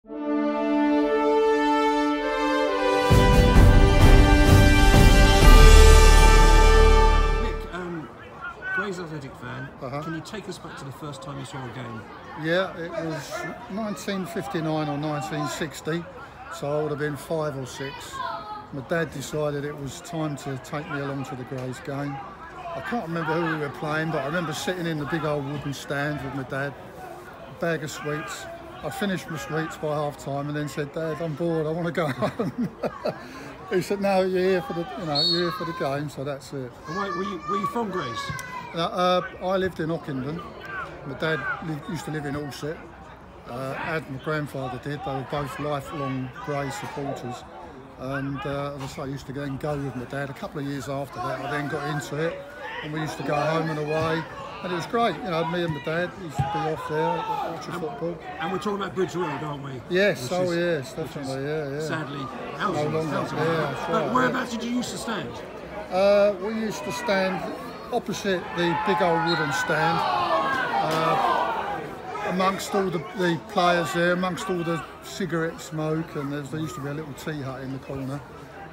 Gray's Athletic fan. Can you take us back to the first time you saw a game? Yeah, it was 1959 or 1960, so I would have been 5 or 6. My dad decided it was time to take me along to the Grays game. I can't remember who we were playing, but I remember sitting in the big old wooden stand with my dad, a bag of sweets. I finished my sweets by half time and then said, "Dad, I'm bored, I want to go home." He said, "No, you're here for the, you're here for the game," so that's it. And wait, were you from Grays? I lived in Ockenden. My dad used to live in Alsett. As my grandfather did. They were both lifelong Grays supporters. And as I say, I used to then go with my dad. A couple of years after that, I then got into it, and we used to go home and away. And it was great, me and my dad used to be off there watching football. And we're talking about Bridge Road, aren't we? Yes, yes, definitely, yeah. Sadly, no longer. But whereabouts did you used to stand? We used to stand opposite the big old wooden stand, amongst all the players there, amongst all the cigarette smoke, and there used to be a little tea hut in the corner.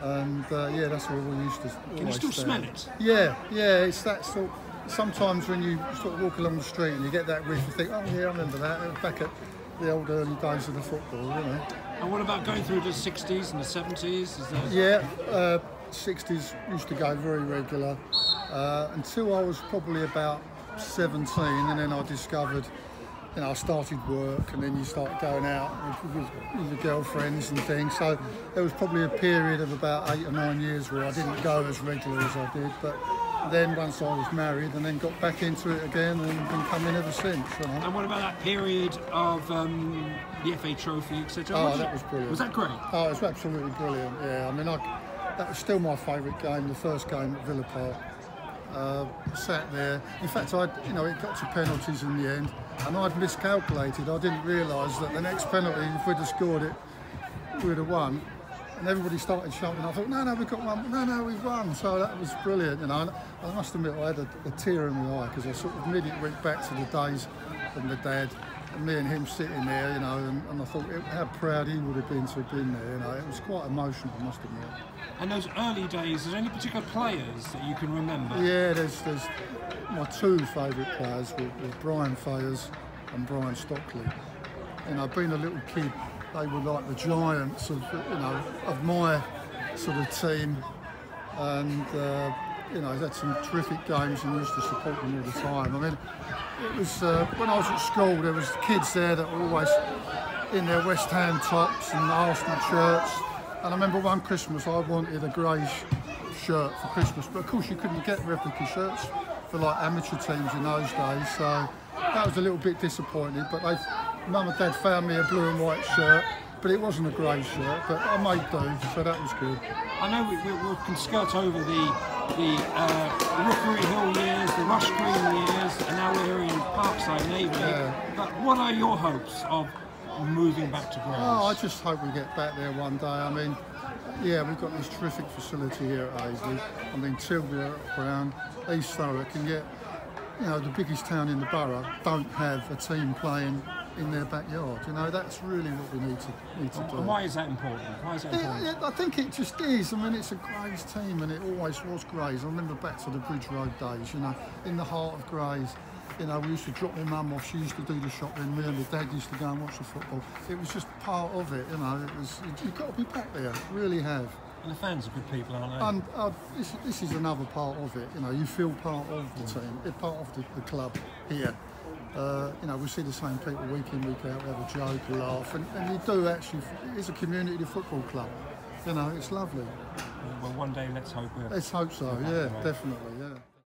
And yeah, that's where we used to always Can you still stand. smell it? Yeah, it's that sort. Sometimes when you sort of walk along the street and you get that whiff, you think, "Oh yeah, I remember that." It was back at the old early days of the football, And what about going through the 60s and the 70s? Yeah, 60s used to go very regular until I was probably about 17, and then I discovered, I started work, and then you start going out with your girlfriends and things. So there was probably a period of about 8 or 9 years where I didn't go as regular as I did, but then once I was married and then got back into it again and been coming ever since. And what about that period of the FA Trophy, etc.? Oh, that was brilliant. Was that great? Oh, it was absolutely brilliant, yeah. I mean, that was still my favourite game, the first game at Villa Park. Sat there. In fact, it got to penalties in the end, and I'd miscalculated. I didn't realise that the next penalty, if we'd have scored it, we'd have won. And everybody started shouting. I thought, no, we've got one. No, we've won. So that was brilliant. And I must admit, I had a tear in my eye because I sort of immediately went back to the days of my dad and me and him sitting there, and I thought how proud he would have been to have been there. It was quite emotional, I must admit. And those early days, is there any particular players that you can remember? Yeah, there's my two favourite players were Brian Fayers and Brian Stockley. Being a little kid, they were like the giants of my sort of team, and they had some terrific games and used to support them all the time. I mean, it was when I was at school, there was kids there that were always in their West Ham tops and Arsenal shirts. And I remember one Christmas I wanted a Grays shirt for Christmas, but of course you couldn't get replica shirts for like amateur teams in those days, so that was a little bit disappointing. But Mum and Dad found me a blue and white shirt, but it wasn't a Grays shirt, but I made do, so that was good. I know we can skirt over the Rookery Hill years, the Rush Green years, and now we're in Parkside Navy. Yeah. But what are your hopes of moving back to Grays? Oh, I just hope we get back there one day. I mean, yeah, we've got this terrific facility here at Aisley. I mean, Tilbury, Brown, East Thurrock, and yet, the biggest town in the borough don't have a team playing in their backyard. That's really what we need to do. And why is that important? I think it just is. I mean, it's a Grays team, and it always was Grays. I remember back to the Bridge Road days, in the heart of Grays. We used to drop my mum off, she used to do the shopping, me and my dad used to go and watch the football. It was just part of it, you've got to be back there, really have. And the fans are good people, aren't they? And this is another part of it, you feel part of the team, part of the club here. We see the same people week in, week out, we have a joke, a laugh, and you do actually, it's a community football club, it's lovely. Well, one day let's hope so, yeah, definitely, yeah.